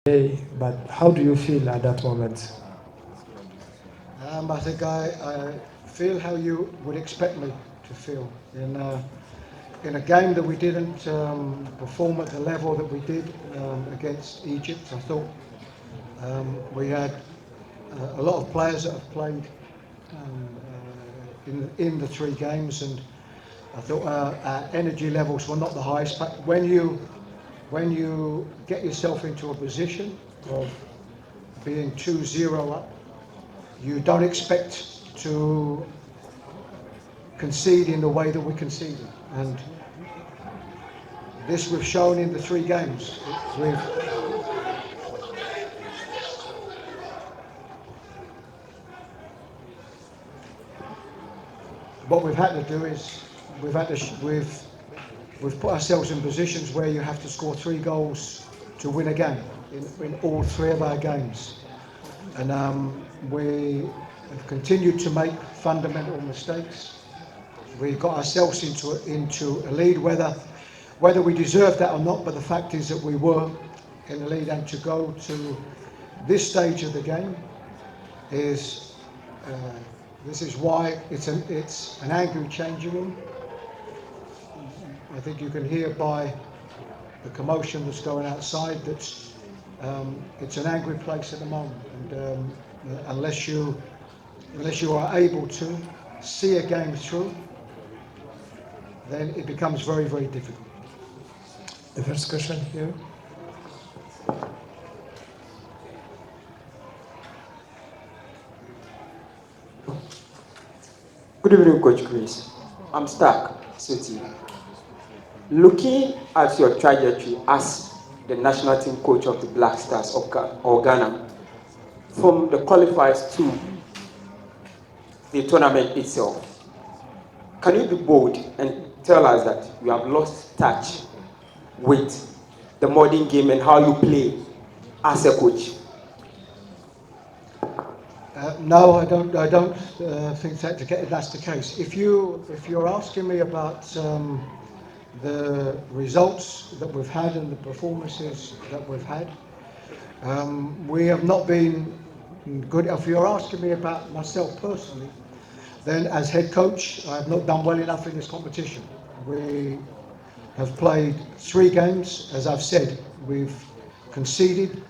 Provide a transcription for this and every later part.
But how do you feel at that moment? I think I feel how you would expect me to feel in a game that we didn't perform at the level that we did against Egypt. I thought we had a lot of players that have played in the three games, and I thought our energy levels were not the highest. But when you get yourself into a position of being 2-0 up, you don't expect to concede in the way that we conceded. And this we've shown in the three games. What we've had to do is we've put ourselves in positions where you have to score 3 goals to win a game in all 3 of our games. And we have continued to make fundamental mistakes. We got ourselves into a lead, whether we deserved that or not, but the fact is that we were in the lead, and to go to this stage of the game is this is why it's an angry changing room. I think you can hear by the commotion that's going outside that it's an angry place at the moment, and unless you are able to see a game through, then it becomes very, very difficult. The first question here. Good evening, Coach Chris. I'm Stark City. Looking at your trajectory as the national team coach of the Black Stars of Ghana, from the qualifiers to the tournament itself, can you be bold and tell us that you have lost touch with the modern game and how you play as a coach? No, I don't think that's the case. If you're asking me about the results that we've had and the performances that we've had, we have not been good. If you're asking me about myself personally, then as head coach, I have not done well enough in this competition. We have played 3 games, as I've said. We've conceded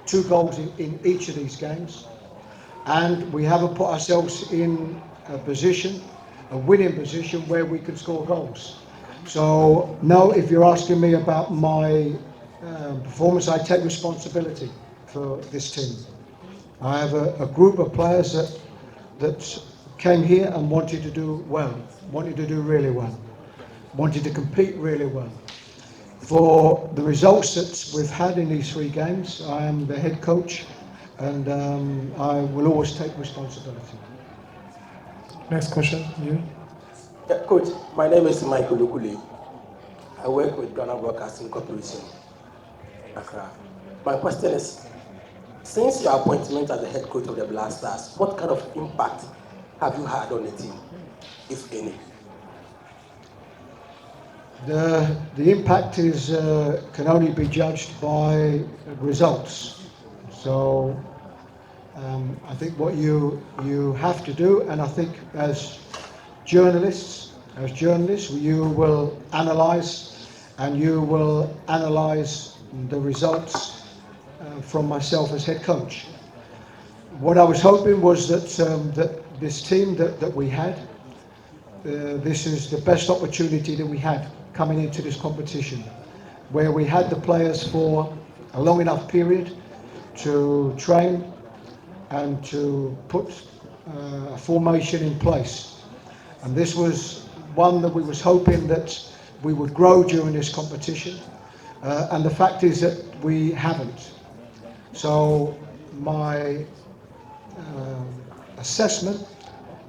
2 goals in each of these games, and we haven't put ourselves in a winning position where we can score goals. So no, if you're asking me about my performance, I take responsibility for this team. I have a group of players that came here and wanted to do well, wanted to do really well, wanted to compete really well. For the results that we've had in these 3 games, I am the head coach, and I will always take responsibility. Next question, you. Yeah, Coach, my name is Michael Lukuli. I work with Ghana Broadcasting Corporation, Accra. My question is, since your appointment as the head coach of the Black Stars, what kind of impact have you had on the team, if any? The impact is can only be judged by results. So I think what you have to do, and I think as journalists, you will analyse, and you will analyse the results from myself as head coach. What I was hoping was that this team that we had, this is the best opportunity that we had coming into this competition, where we had the players for a long enough period to train and to put a formation in place. And this was one that we was hoping that we would grow during this competition, and the fact is that we haven't. So my assessment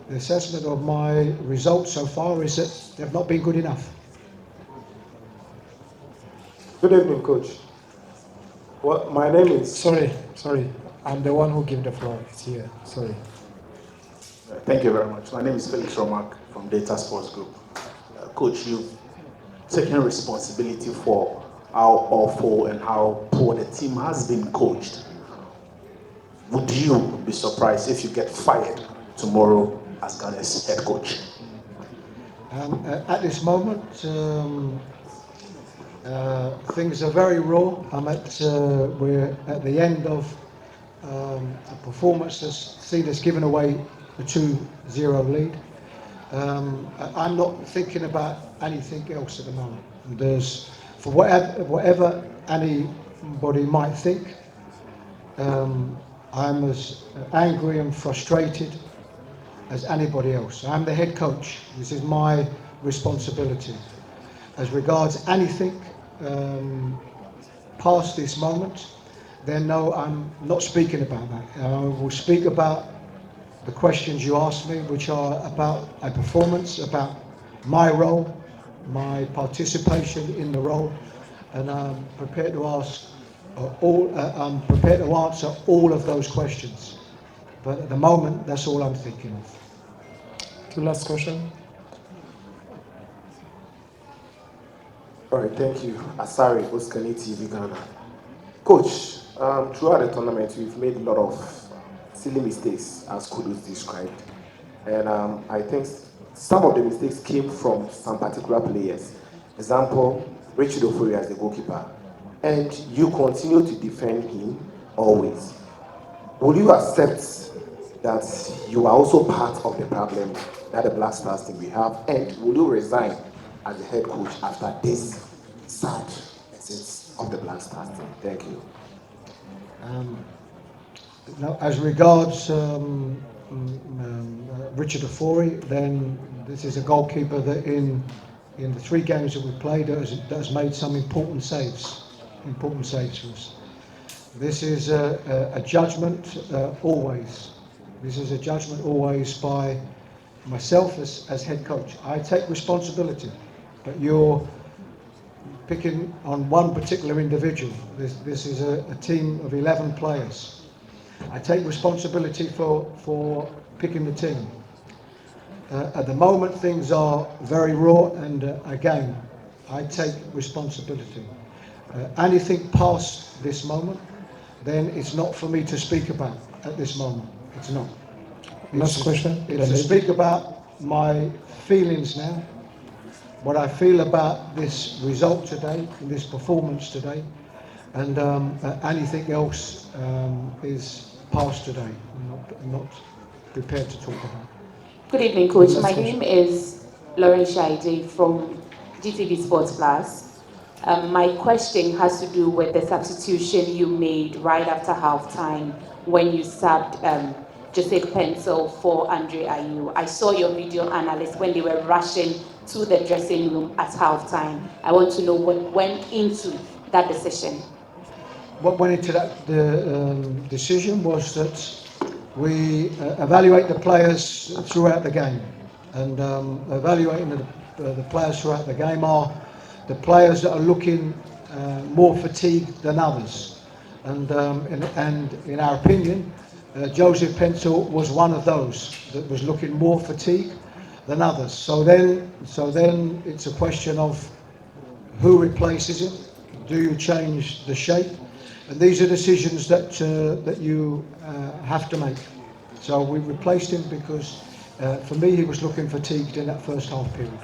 of my results so far is that they've not been good enough. Good evening, Coach. Well, my name is... Sorry. I'm the one who gave the floor. It's here. Sorry. Thank you very much. My name is Felix Romak from Data Sports Group. Coach, you've taken responsibility for how awful and how poor the team has been coached, would you be surprised if you get fired tomorrow as Ghana's head coach? At this moment, things are very raw. We're at the end of a performance that's seen us giving away a 2-0 lead. I'm not thinking about anything else at the moment. For whatever anybody might think, I'm as angry and frustrated as anybody else. I'm the head coach. This is my responsibility. As regards anything past this moment, then no, I'm not speaking about that. I will speak about the questions you asked me, which are about a performance, about my role, my participation in the role, and I'm prepared to answer all of those questions. But at the moment, that's all I'm thinking of. The last question. All right, thank you. Asari, Oskani TV Ghana. Coach, throughout the tournament, we've made a lot of silly mistakes, as Kudus described. And I think some of the mistakes came from some particular players. Example, Richard Ofori as the goalkeeper. And you continue to defend him always. Will you accept that you are also part of the problem that the Black Stars team we have? And will you resign as the head coach after this sad essence of the Black Stars team? Thank you. Now, as regards Richard Ofori, then this is a goalkeeper that in the 3 games that we played has made some important saves for us. This is a judgment always. This is a judgment always by myself as head coach. I take responsibility, but you're picking on one particular individual. This is a team of 11 players. I take responsibility for picking the team. At the moment, things are very raw, and again, I take responsibility. Anything past this moment, then it's not for me to speak about at this moment. It's not. Last question. It's to speak about my feelings now, what I feel about this result today, this performance today, and anything else is past today. I'm not prepared to talk about. Good evening, Coach. My name is Lauren Shaide from GTV Sports Plus. My question has to do with the substitution you made right after halftime when you subbed Joseph Pencil for Andre Ayew. I saw your video analyst when they were rushing to the dressing room at halftime. I want to know what went into that decision. What went into that decision was that we evaluate the players throughout the game, and evaluating the players throughout the game are the players that are looking more fatigued than others, and in our opinion, Joseph Pencil was one of those that was looking more fatigued than others. So then it's a question of who replaces him. Do you change the shape? And these are decisions that you have to make. So we replaced him because, for me, he was looking fatigued in that first half period.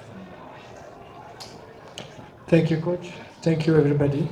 Thank you, Coach. Thank you, everybody.